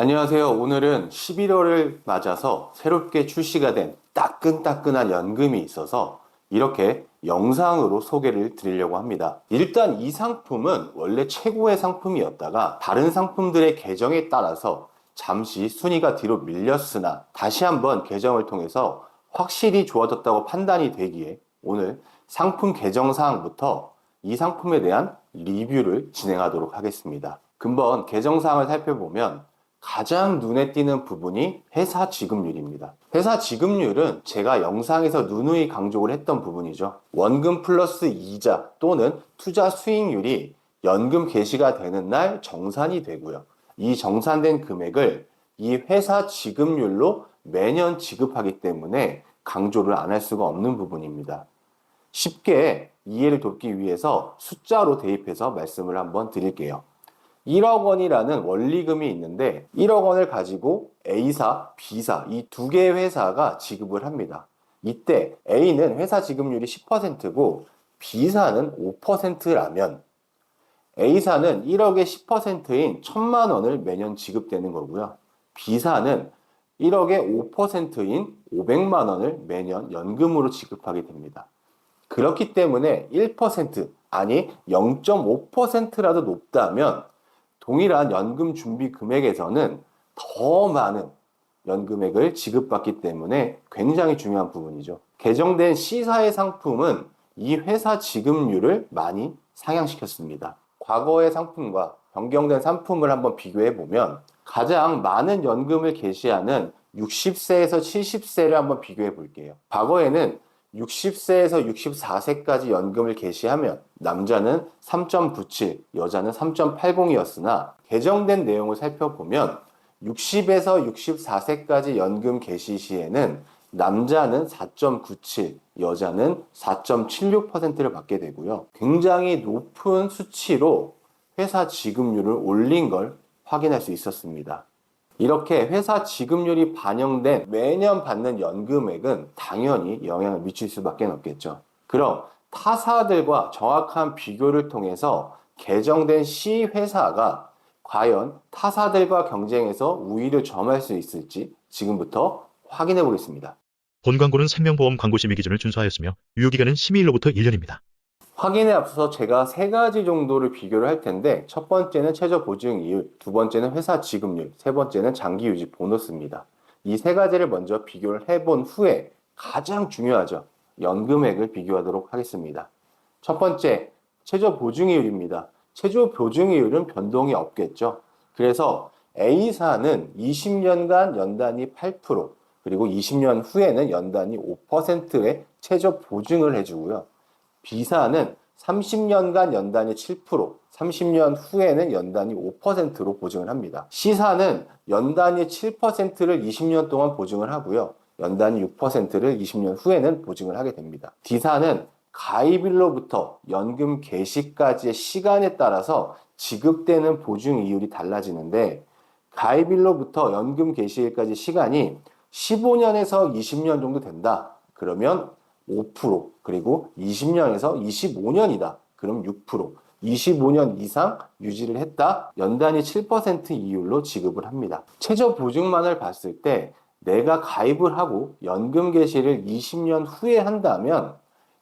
안녕하세요. 오늘은 11월을 맞아서 새롭게 출시가 된 따끈따끈한 연금이 있어서 이렇게 영상으로 소개를 드리려고 합니다. 일단 이 상품은 원래 최고의 상품이었다가 다른 상품들의 개정에 따라서 잠시 순위가 뒤로 밀렸으나 다시 한번 개정을 통해서 확실히 좋아졌다고 판단이 되기에 오늘 상품 개정 사항부터 이 상품에 대한 리뷰를 진행하도록 하겠습니다. 근본 개정 사항을 살펴보면 가장 눈에 띄는 부분이 회사 지급률입니다. 회사 지급률은 제가 영상에서 누누이 강조를 했던 부분이죠. 원금 플러스 이자 또는 투자 수익률이 연금 개시가 되는 날 정산이 되고요. 이 정산된 금액을 이 회사 지급률로 매년 지급하기 때문에 강조를 안 할 수가 없는 부분입니다. 쉽게 이해를 돕기 위해서 숫자로 대입해서 말씀을 한번 드릴게요. 1억 원이라는 원리금이 있는데 1억 원을 가지고 A사, B사 이 두 개의 회사가 지급을 합니다. 이때 A는 회사 지급률이 10%고 B사는 5%라면 A사는 1억의 10%인 1,000만 원을 매년 지급되는 거고요. B사는 1억의 5%인 500만 원을 매년 연금으로 지급하게 됩니다. 그렇기 때문에 1% 아니 0.5%라도 높다면 동일한 연금 준비 금액에서는 더 많은 연금액을 지급받기 때문에 굉장히 중요한 부분이죠. 개정된 C사의 상품은 이 회사 지급률을 많이 상향시켰습니다. 과거의 상품과 변경된 상품을 한번 비교해 보면 가장 많은 연금을 개시하는 60세에서 70세를 한번 비교해 볼게요. 과거에는 60세에서 64세까지 연금을 개시하면 남자는 3.97, 여자는 3.80이었으나 개정된 내용을 살펴보면 60에서 64세까지 연금 개시 시에는 남자는 4.97, 여자는 4.76%를 받게 되고요. 굉장히 높은 수치로 회사 지급률을 올린 걸 확인할 수 있었습니다. 이렇게 회사 지급률이 반영된 매년 받는 연금액은 당연히 영향을 미칠 수밖에 없겠죠. 그럼 타사들과 정확한 비교를 통해서 개정된 C회사가 과연 타사들과 경쟁해서 우위를 점할 수 있을지 지금부터 확인해 보겠습니다. 본 광고는 생명보험 광고 심의 기준을 준수하였으며 유효기간은 심의일로부터 1년입니다. 확인에 앞서서 제가 세 가지 정도를 비교를 할 텐데 첫 번째는 최저 보증이율, 두 번째는 회사 지급률, 세 번째는 장기 유지 보너스입니다. 이 세 가지를 먼저 비교를 해본 후에 가장 중요하죠. 연금액을 비교하도록 하겠습니다. 첫 번째, 최저 보증이율입니다. 최저 보증이율은 변동이 없겠죠. 그래서 A사는 20년간 연단위 8%, 그리고 20년 후에는 연단위 5%의 최저 보증을 해주고요. B사는 30년간 연단위 7%, 30년 후에는 연단위 5%로 보증을 합니다. C사는 연단위 7%를 20년 동안 보증을 하고요. 연단위 6%를 20년 후에는 보증을 하게 됩니다. D사는 가입일로부터 연금 개시까지의 시간에 따라서 지급되는 보증 이율이 달라지는데 가입일로부터 연금 개시일까지 시간이 15년에서 20년 정도 된다. 그러면 5%, 그리고 20년에서 25년이다. 그럼 6%, 25년 이상 유지를 했다. 연단위 7% 이율로 지급을 합니다. 최저 보증만을 봤을 때 내가 가입을 하고 연금 개시를 20년 후에 한다면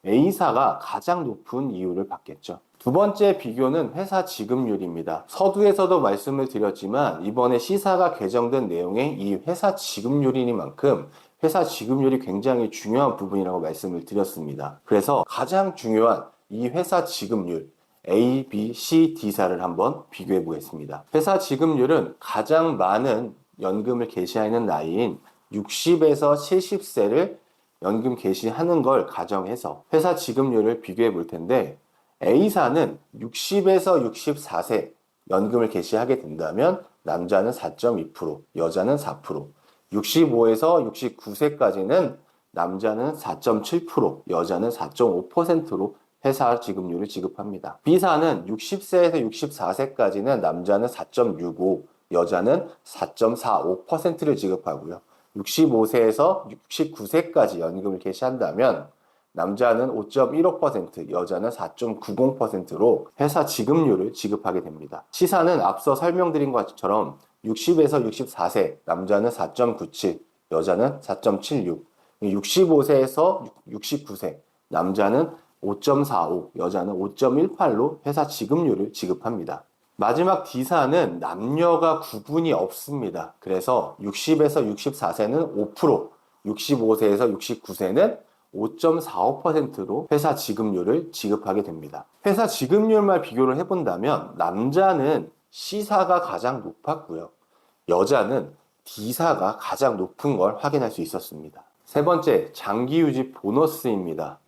A사가 가장 높은 이율을 받겠죠. 두 번째 비교는 회사 지급률입니다. 서두에서도 말씀을 드렸지만 이번에 C사가 개정된 내용에 이 회사 지급률이니만큼 회사 지급률이 굉장히 중요한 부분이라고 말씀을 드렸습니다. 그래서 가장 중요한 이 회사 지급률 A, B, C, D사를 한번 비교해 보겠습니다. 회사 지급률은 가장 많은 연금을 개시하는 나이인 60에서 70세를 연금 개시하는 걸 가정해서 회사 지급률을 비교해 볼 텐데 A사는 60에서 64세 연금을 개시하게 된다면 남자는 4.2%, 여자는 4%, 65에서 69세까지는 남자는 4.7%, 여자는 4.5%로 회사 지급률을 지급합니다. B사는 60세에서 64세까지는 남자는 4.65, 여자는 4.45%를 지급하고요. 65세에서 69세까지 연금을 개시한다면 남자는 5.15%, 여자는 4.90%로 회사 지급률을 지급하게 됩니다. C사는 앞서 설명드린 것처럼 60에서 64세 남자는 4.97, 여자는 4.76, 65세에서 69세 남자는 5.45, 여자는 5.18로 회사 지급률을 지급합니다. 마지막 D사는 남녀가 구분이 없습니다. 그래서 60에서 64세는 5%, 65세에서 69세는 5.45%로 회사 지급률을 지급하게 됩니다. 회사 지급률만 비교를 해본다면 남자는 C사가 가장 높았고요. 여자는 D사가 가장 높은 걸 확인할 수 있었습니다. 세 번째, 장기유지 보너스입니다.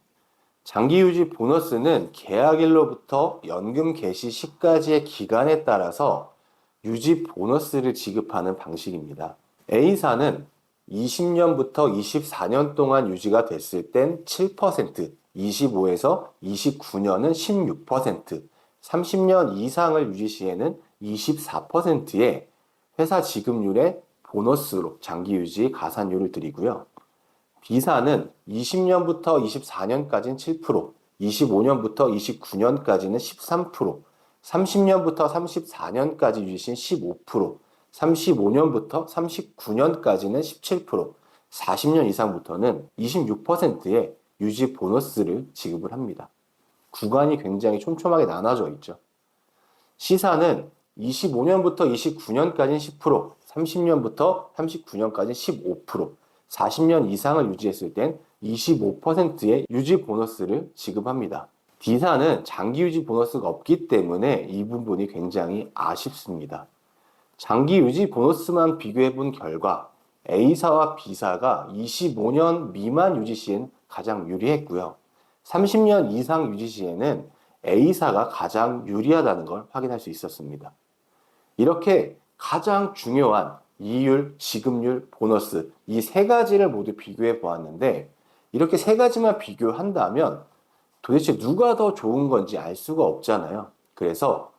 장기유지 보너스는 계약일로부터 연금 개시 시까지의 기간에 따라서 유지 보너스를 지급하는 방식입니다. A사는 20년부터 24년 동안 유지가 됐을 땐 7%, 25에서 29년은 16%, 30년 이상을 유지 시에는 24%의 회사 지급률의 보너스로 장기유지 가산료를 드리고요. B사는 20년부터 24년까지는 7%, 25년부터 29년까지는 13%, 30년부터 34년까지 유지신 15%, 35년부터 39년까지는 17%, 40년 이상부터는 26%의 유지 보너스를 지급을 합니다. 구간이 굉장히 촘촘하게 나눠져 있죠. C사는 25년부터 29년까지는 10%, 30년부터 39년까지는 15%, 40년 이상을 유지했을 땐 25%의 유지 보너스를 지급합니다. D사는 장기 유지 보너스가 없기 때문에 이 부분이 굉장히 아쉽습니다. 장기 유지 보너스만 비교해 본 결과 A사와 B사가 25년 미만 유지 시엔 가장 유리했고요. 30년 이상 유지 시에는 A사가 가장 유리하다는 걸 확인할 수 있었습니다. 이렇게 가장 중요한 이율, 지급률, 보너스 이 세 가지를 모두 비교해 보았는데 이렇게 세 가지만 비교한다면 도대체 누가 더 좋은 건지 알 수가 없잖아요. 그래서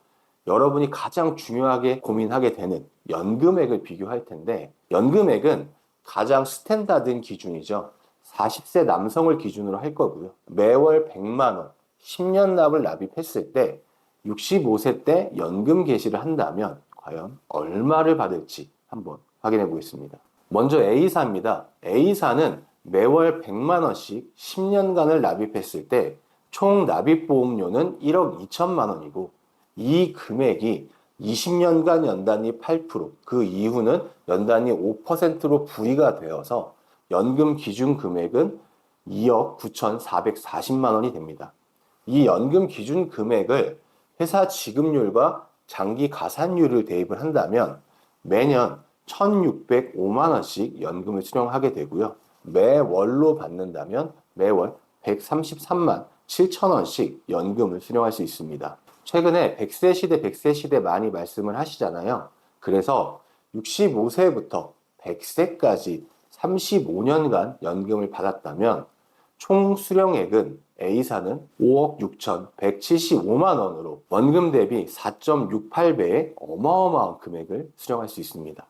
여러분이 가장 중요하게 고민하게 되는 연금액을 비교할 텐데 연금액은 가장 스탠다드인 기준이죠. 40세 남성을 기준으로 할 거고요. 매월 100만 원, 10년 납을 납입했을 때 65세 때 연금 개시를 한다면 과연 얼마를 받을지 한번 확인해 보겠습니다. 먼저 A사입니다. A사는 매월 100만 원씩 10년간을 납입했을 때 총 납입보험료는 1억 2천만 원이고 이 금액이 20년간 연단위 8%, 그 이후는 연단위 5%로 부의가 되어서 연금 기준 금액은 2억 9,440만 원이 됩니다. 이 연금 기준 금액을 회사 지급률과 장기 가산율을 대입을 한다면 매년 1,605만 원씩 연금을 수령하게 되고요. 매월로 받는다면 매월 133만 7천 원씩 연금을 수령할 수 있습니다. 최근에 100세 시대, 100세 시대 많이 말씀을 하시잖아요. 그래서 65세부터 100세까지 35년간 연금을 받았다면 총 수령액은 A사는 5억 6,175만 원으로 원금 대비 4.68배의 어마어마한 금액을 수령할 수 있습니다.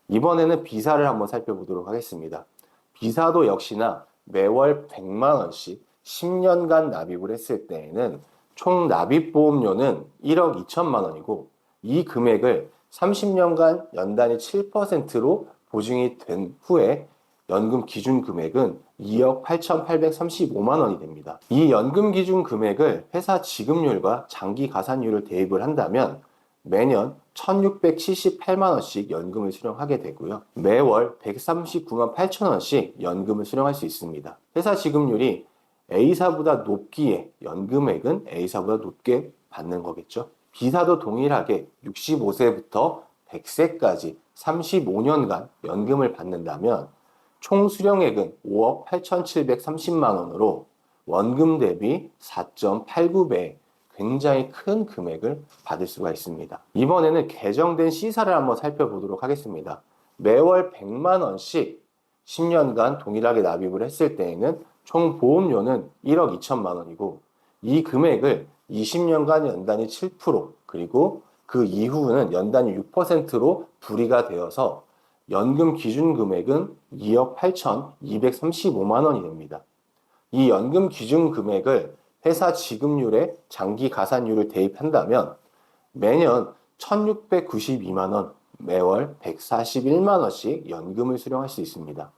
이번에는 B사를 한번 살펴보도록 하겠습니다. B사도 역시나 매월 100만 원씩 10년간 납입을 했을 때에는 총 납입보험료는 1억 2천만 원이고 이 금액을 30년간 연단위 7%로 보증이 된 후에 연금 기준 금액은 2억 8,835만 원이 됩니다. 이 연금 기준 금액을 회사 지급률과 장기 가산율을 대입을 한다면 매년 1,678만 원씩 연금을 수령하게 되고요. 매월 139만 8천 원씩 연금을 수령할 수 있습니다. 회사 지급률이 A사보다 높기에 연금액은 A사보다 높게 받는 거겠죠. B사도 동일하게 65세부터 100세까지 35년간 연금을 받는다면 총 수령액은 5억 8,730만 원으로 원금 대비 4.89배 굉장히 큰 금액을 받을 수가 있습니다. 이번에는 개정된 C사를 한번 살펴보도록 하겠습니다. 매월 100만 원씩 10년간 동일하게 납입을 했을 때에는 총 보험료는 1억 2천만 원이고 이 금액을 20년간 연단위 7% 그리고 그 이후는 연단위 6%로 불이가 되어서 연금 기준 금액은 2억 8,235만 원이 됩니다. 이 연금 기준 금액을 회사 지급률에 장기 가산율을 대입한다면 매년 1,692만 원, 매월 141만 원씩 연금을 수령할 수 있습니다.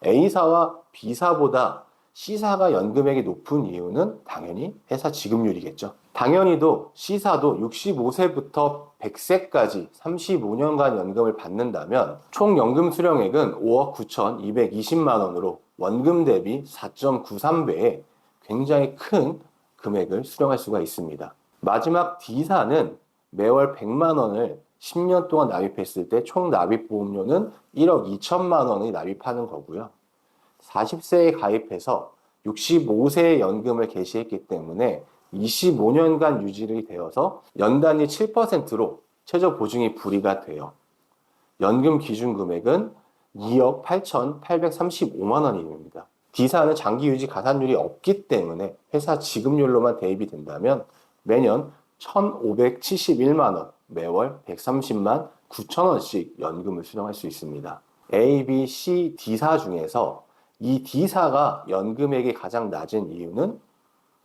A사와 B사보다 C사가 연금액이 높은 이유는 당연히 회사 지급률이겠죠. 당연히도 C사도 65세부터 100세까지 35년간 연금을 받는다면 총 연금 수령액은 5억 9,220만 원으로 원금 대비 4.93배의 굉장히 큰 금액을 수령할 수가 있습니다. 마지막 D사는 매월 100만 원을 10년 동안 납입했을 때 총 납입 보험료는 1억 2천만 원을 납입하는 거고요. 40세에 가입해서 65세에 연금을 개시했기 때문에 25년간 유지를 되어서 연단위 7%로 최저 보증이 불이가 돼요. 연금 기준 금액은 2억 8,835만 원입니다. D사는 장기 유지 가산율이 없기 때문에 회사 지급률로만 대입이 된다면 매년 1,571만 원, 매월 130만 9천 원씩 연금을 수령할 수 있습니다. A, B, C, D사 중에서 이 D사가 연금액이 가장 낮은 이유는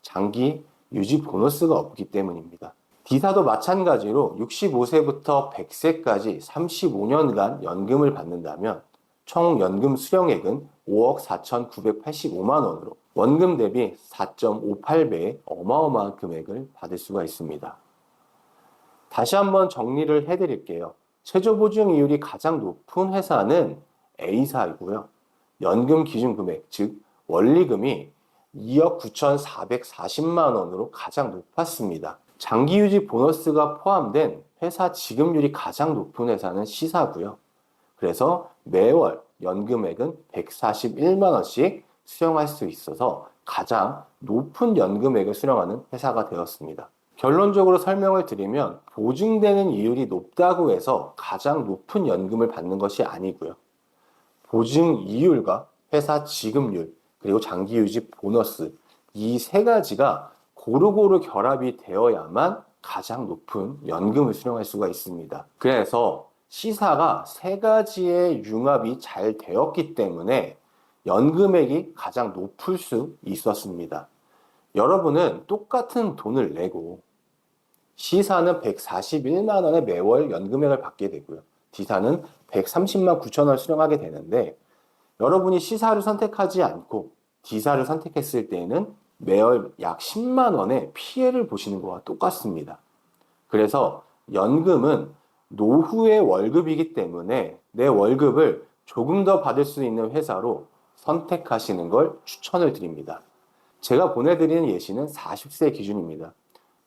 장기 유지 보너스가 없기 때문입니다. D사도 마찬가지로 65세부터 100세까지 35년간 연금을 받는다면 총 연금 수령액은 5억 4,985만 원으로 원금 대비 4.58배의 어마어마한 금액을 받을 수가 있습니다. 다시 한번 정리를 해드릴게요. 최저보증 이율이 가장 높은 회사는 A사이고요. 연금 기준 금액, 즉 원리금이 2억 9,440만 원으로 가장 높았습니다. 장기 유지 보너스가 포함된 회사 지급률이 가장 높은 회사는 C사고요. 그래서 매월 연금액은 141만 원씩 수령할 수 있어서 가장 높은 연금액을 수령하는 회사가 되었습니다. 결론적으로 설명을 드리면 보증되는 이율이 높다고 해서 가장 높은 연금을 받는 것이 아니고요. 보증 이율과 회사 지급률, 그리고 장기 유지 보너스, 이 세 가지가 고루고루 결합이 되어야만 가장 높은 연금을 수령할 수가 있습니다. 그래서 C사가 세 가지의 융합이 잘 되었기 때문에 연금액이 가장 높을 수 있었습니다. 여러분은 똑같은 돈을 내고 C사는 141만 원의 매월 연금액을 받게 되고요. D사는 130만 9천 원을 수령하게 되는데 여러분이 C사를 선택하지 않고 D사를 선택했을 때에는 매월 약 10만 원의 피해를 보시는 것과 똑같습니다. 그래서 연금은 노후의 월급이기 때문에 내 월급을 조금 더 받을 수 있는 회사로 선택하시는 걸 추천을 드립니다. 제가 보내드리는 예시는 40세 기준입니다.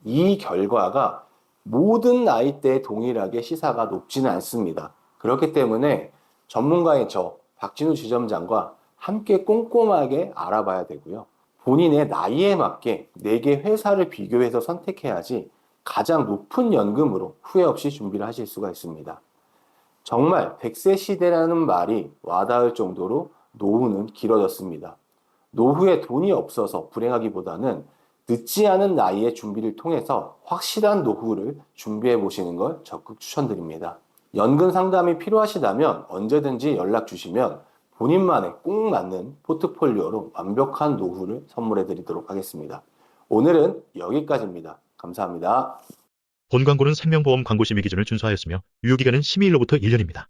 이 결과가 모든 나이대에 동일하게 C사가 높지는 않습니다. 그렇기 때문에 전문가인 저 박진우 지점장과 함께 꼼꼼하게 알아봐야 되고요. 본인의 나이에 맞게 4개 회사를 비교해서 선택해야지 가장 높은 연금으로 후회 없이 준비를 하실 수가 있습니다. 정말 100세 시대라는 말이 와닿을 정도로 노후는 길어졌습니다. 노후에 돈이 없어서 불행하기보다는 늦지 않은 나이에 준비를 통해서 확실한 노후를 준비해 보시는 걸 적극 추천드립니다. 연금 상담이 필요하시다면 언제든지 연락 주시면 본인만의 꼭 맞는 포트폴리오로 완벽한 노후를 선물해 드리도록 하겠습니다. 오늘은 여기까지입니다. 감사합니다. 본 광고는 생명보험 광고 심의 기준을 준수하였으며 유효기간은 심의일로부터 1년입니다.